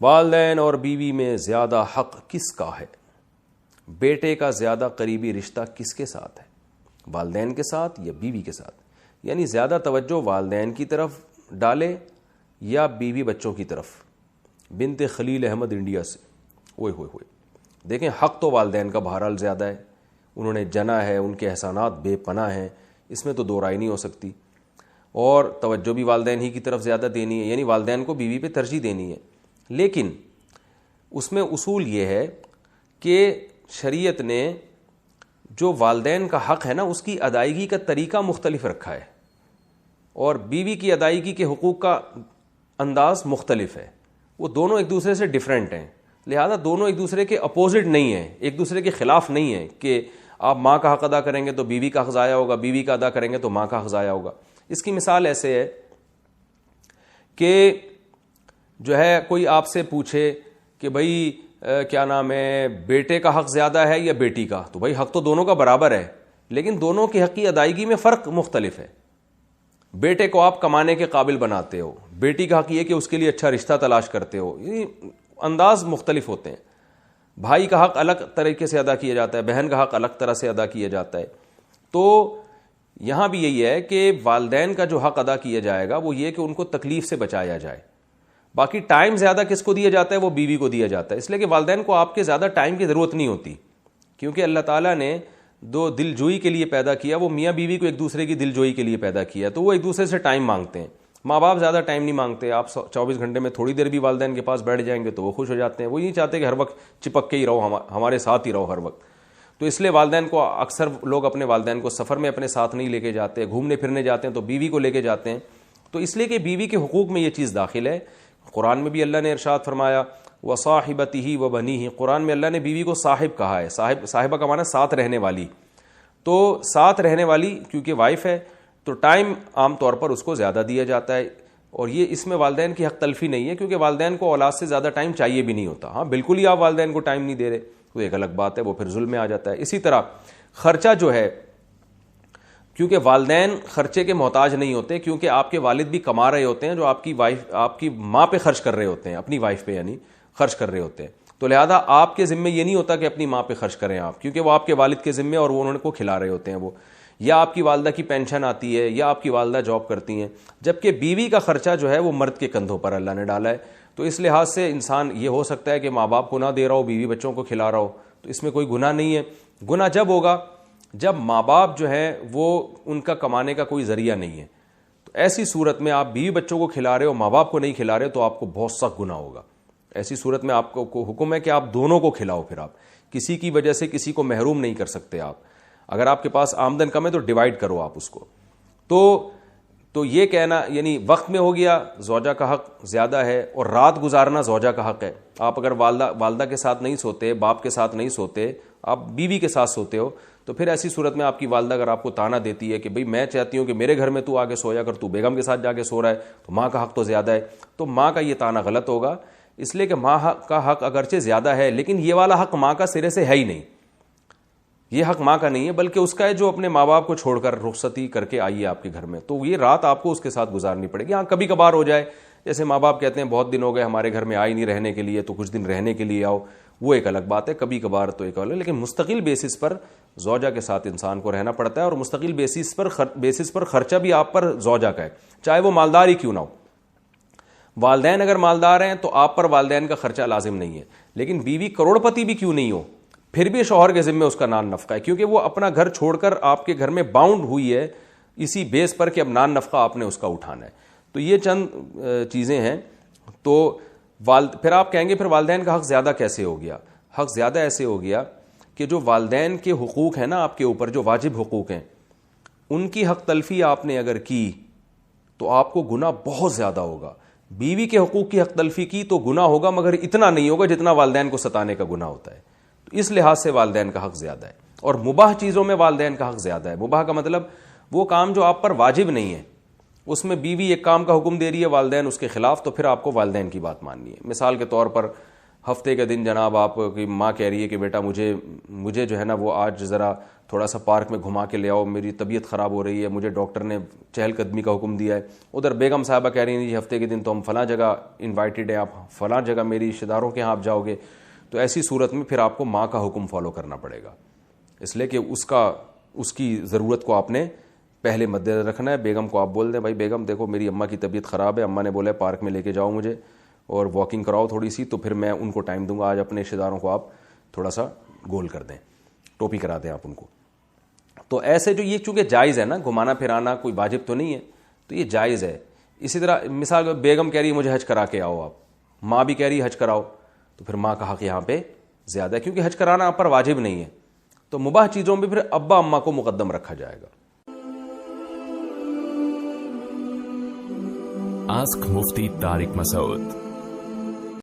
والدین اور بیوی میں زیادہ حق کس کا ہے؟ بیٹے کا زیادہ قریبی رشتہ کس کے ساتھ ہے؟ والدین کے ساتھ یا بیوی کے ساتھ؟ یعنی زیادہ توجہ والدین کی طرف ڈالے یا بیوی بچوں کی طرف؟ بنت خلیل احمد انڈیا سے، اوئے ہوئے ہوئے، دیکھیں حق تو والدین کا بہرحال زیادہ ہے، انہوں نے جنا ہے، ان کے احسانات بے پناہ ہیں، اس میں تو دو رائے نہیں ہو سکتی، اور توجہ بھی والدین ہی کی طرف زیادہ دینی ہے، یعنی والدین کو بیوی پہ ترجیح دینی ہے۔ لیکن اس میں اصول یہ ہے کہ شریعت نے جو والدین کا حق ہے نا، اس کی ادائیگی کا طریقہ مختلف رکھا ہے، اور بیوی کی ادائیگی کے حقوق کا انداز مختلف ہے، وہ دونوں ایک دوسرے سے ڈیفرنٹ ہیں، لہذا دونوں ایک دوسرے کے اپوزٹ نہیں ہیں، ایک دوسرے کے خلاف نہیں ہیں کہ آپ ماں کا حق ادا کریں گے تو بیوی کا حق ضائع ہوگا، بیوی کا ادا کریں گے تو ماں کا حق ضائع ہوگا۔ اس کی مثال ایسے ہے کہ جو ہے کوئی آپ سے پوچھے کہ بھائی کیا نام ہے، بیٹے کا حق زیادہ ہے یا بیٹی کا؟ تو بھائی حق تو دونوں کا برابر ہے، لیکن دونوں کی حق کی ادائیگی میں فرق مختلف ہے۔ بیٹے کو آپ کمانے کے قابل بناتے ہو، بیٹی کا حق یہ کہ اس کے لیے اچھا رشتہ تلاش کرتے ہو، یہ انداز مختلف ہوتے ہیں۔ بھائی کا حق الگ طریقے سے ادا کیا جاتا ہے، بہن کا حق الگ طرح سے ادا کیا جاتا ہے۔ تو یہاں بھی یہی ہے کہ والدین کا جو حق ادا کیا جائے گا وہ یہ کہ ان کو تکلیف سے بچایا جائے، باقی ٹائم زیادہ کس کو دیا جاتا ہے؟ وہ بیوی کو دیا جاتا ہے، اس لیے کہ والدین کو آپ کے زیادہ ٹائم کی ضرورت نہیں ہوتی، کیونکہ اللہ تعالیٰ نے دو دل جوئی کے لیے پیدا کیا، وہ میاں بیوی کو ایک دوسرے کی دل جوئی کے لیے پیدا کیا، تو وہ ایک دوسرے سے ٹائم مانگتے ہیں۔ ماں باپ زیادہ ٹائم نہیں مانگتے، آپ 24 گھنٹے میں تھوڑی دیر بھی والدین کے پاس بیٹھ جائیں گے تو وہ خوش ہو جاتے ہیں، وہ نہیں چاہتے کہ ہر وقت چپک کے ہی رہو، ہمارے ساتھ ہی رہو ہر وقت۔ تو اس لیے والدین کو اکثر لوگ اپنے والدین کو سفر میں اپنے ساتھ نہیں لے کے جاتے، گھومنے پھرنے جاتے ہیں تو بیوی کو لے کے جاتے ہیں، تو اس لیے کہ بیوی کے حقوق میں یہ چیز داخل ہے۔ قرآن میں بھی اللہ نے ارشاد فرمایا وصاحبتہ وبنیہ، قرآن میں اللہ نے بیوی کو صاحب کہا ہے، صاحبہ کا معنی ساتھ رہنے والی، تو ساتھ رہنے والی کیونکہ وائف ہے تو ٹائم عام طور پر اس کو زیادہ دیا جاتا ہے، اور یہ اس میں والدین کی حق تلفی نہیں ہے، کیونکہ والدین کو اولاد سے زیادہ ٹائم چاہیے بھی نہیں ہوتا۔ ہاں بالکل ہی آپ والدین کو ٹائم نہیں دے رہے تو ایک الگ بات ہے، وہ پھر ظلم میں آ جاتا ہے۔ اسی طرح خرچہ جو ہے، کیونکہ والدین خرچے کے محتاج نہیں ہوتے، کیونکہ آپ کے والد بھی کما رہے ہوتے ہیں جو آپ کی ماں پہ خرچ کر رہے ہوتے ہیں، اپنی وائف پہ یعنی خرچ کر رہے ہوتے ہیں، تو لہذا آپ کے ذمے یہ نہیں ہوتا کہ اپنی ماں پہ خرچ کریں آپ، کیونکہ وہ آپ کے والد کے ذمے اور وہ انہوں کو کھلا رہے ہوتے ہیں، وہ یا آپ کی والدہ کی پینشن آتی ہے یا آپ کی والدہ جاب کرتی ہیں، جبکہ بیوی کا خرچہ جو ہے وہ مرد کے کندھوں پر اللہ نے ڈالا ہے۔ تو اس لحاظ سے انسان یہ ہو سکتا ہے کہ ماں باپ کو نہ دے رہا ہو، بیوی بچوں کو کھلا رہا ہو، تو اس میں کوئی گناہ نہیں ہے۔ گناہ جب ہوگا جب ماں باپ جو ہے وہ ان کا کمانے کا کوئی ذریعہ نہیں ہے، تو ایسی صورت میں آپ بیوی بچوں کو کھلا رہے ہو، ماں باپ کو نہیں کھلا رہے، تو آپ کو بہت سخت گناہ ہوگا۔ ایسی صورت میں آپ کو حکم ہے کہ آپ دونوں کو کھلاؤ، پھر آپ کسی کی وجہ سے کسی کو محروم نہیں کر سکتے آپ۔ اگر آپ کے پاس آمدن کم ہے تو ڈیوائڈ کرو آپ اس کو۔ تو یہ کہنا یعنی وقت میں ہو گیا زوجہ کا حق زیادہ ہے، اور رات گزارنا زوجہ کا حق ہے۔ آپ اگر والدہ کے ساتھ نہیں سوتے، باپ کے ساتھ نہیں سوتے، آپ بیوی کے ساتھ سوتے ہو، تو پھر ایسی صورت میں آپ کی والدہ اگر آپ کو تانا دیتی ہے کہ بھئی میں چاہتی ہوں کہ میرے گھر میں تو آگے سویا کر، تو بیگم کے ساتھ جا کے سو رہا ہے، تو ماں کا حق تو زیادہ ہے، تو ماں کا یہ تانا غلط ہوگا، اس لیے کہ ماں کا حق اگرچہ زیادہ ہے لیکن یہ والا حق ماں کا سرے سے ہے ہی نہیں، یہ حق ماں کا نہیں ہے بلکہ اس کا ہے جو اپنے ماں باپ کو چھوڑ کر رخصتی کر کے آئی ہے آپ کے گھر میں، تو یہ رات آپ کو اس کے ساتھ گزارنی پڑے گی۔ ہاں کبھی کبھار ہو جائے، جیسے ماں باپ کہتے ہیں بہت دن ہو گئے ہمارے گھر میں آئی نہیں رہنے کے لیے، تو کچھ دن رہنے کے لیے آؤ، وہ ایک الگ بات ہے، کبھی کبھار تو ایک الگ، لیکن مستقل بیسس پر زوجہ کے ساتھ انسان کو رہنا پڑتا ہے، اور مستقل بیسس پر خرچہ بھی آپ پر زوجہ کا ہے، چاہے وہ مالدار ہی کیوں نہ ہو۔ والدین اگر مالدار ہیں تو آپ پر والدین کا خرچہ لازم نہیں ہے، لیکن بیوی کروڑ پتی بھی کیوں نہیں ہو، پھر بھی شوہر کے ذمہ اس کا نان نفقہ ہے، کیونکہ وہ اپنا گھر چھوڑ کر آپ کے گھر میں باؤنڈ ہوئی ہے اسی بیس پر کہ اب نان نفقہ آپ نے اس کا اٹھانا ہے۔ تو یہ چند چیزیں ہیں۔ تو پھر آپ کہیں گے پھر والدین کا حق زیادہ کیسے ہو گیا؟ حق زیادہ ایسے ہو گیا کہ جو والدین کے حقوق ہیں نا آپ کے اوپر، جو واجب حقوق ہیں، ان کی حق تلفی آپ نے اگر کی تو آپ کو گناہ بہت زیادہ ہوگا۔ بیوی کے حقوق کی حق تلفی کی تو گناہ ہوگا، مگر اتنا نہیں ہوگا جتنا والدین کو ستانے کا گناہ ہوتا ہے، تو اس لحاظ سے والدین کا حق زیادہ ہے۔ اور مباح چیزوں میں والدین کا حق زیادہ ہے۔ مباح کا مطلب وہ کام جو آپ پر واجب نہیں ہے، اس میں بیوی ایک کام کا حکم دے رہی ہے، والدین اس کے خلاف، تو پھر آپ کو والدین کی بات ماننی ہے۔ مثال کے طور پر ہفتے کے دن جناب آپ کی ماں کہہ رہی ہے کہ بیٹا مجھے جو ہے نا وہ آج ذرا تھوڑا سا پارک میں گھما کے لے آؤ, میری طبیعت خراب ہو رہی ہے, مجھے ڈاکٹر نے چہل قدمی کا حکم دیا ہے. ادھر بیگم صاحبہ کہہ رہی ہیں جی ہفتے کے دن تو ہم فلاں جگہ انوائٹڈ ہیں, آپ فلاں جگہ میری رشتہ داروں کے یہاں آپ جاؤ گے. تو ایسی صورت میں پھر آپ کو ماں کا حکم فالو کرنا پڑے گا, اس لیے کہ اس کی ضرورت کو آپ نے پہلے مد نظر رکھنا ہے. بیگم کو آپ بول دیں بھائی بیگم دیکھو میری اماں کی طبیعت خراب ہے, اماں نے بولا ہے پارک میں لے کے جاؤ مجھے اور واکنگ کراؤ تھوڑی سی, تو پھر میں ان کو ٹائم دوں گا, آج اپنے رشتہ داروں کو آپ تھوڑا سا گول کر دیں, ٹوپی کرا دیں آپ ان کو. تو ایسے جو یہ چونکہ جائز ہے نا, گھمانا پھرانا کوئی واجب تو نہیں ہے, تو یہ جائز ہے. اسی طرح مثال بیگم کہہ رہی ہے مجھے حج کرا کے آؤ, آپ ماں بھی کہہ رہی ہے حج کراؤ, تو پھر ماں کا حق یہاں پہ زیادہ ہے, کیونکہ حج کرانا آپ پر واجب نہیں ہے. تو مباح چیزوں میں پھر ابا اماں کو مقدم رکھا جائے گا. آسک مفتی طارق مسعود.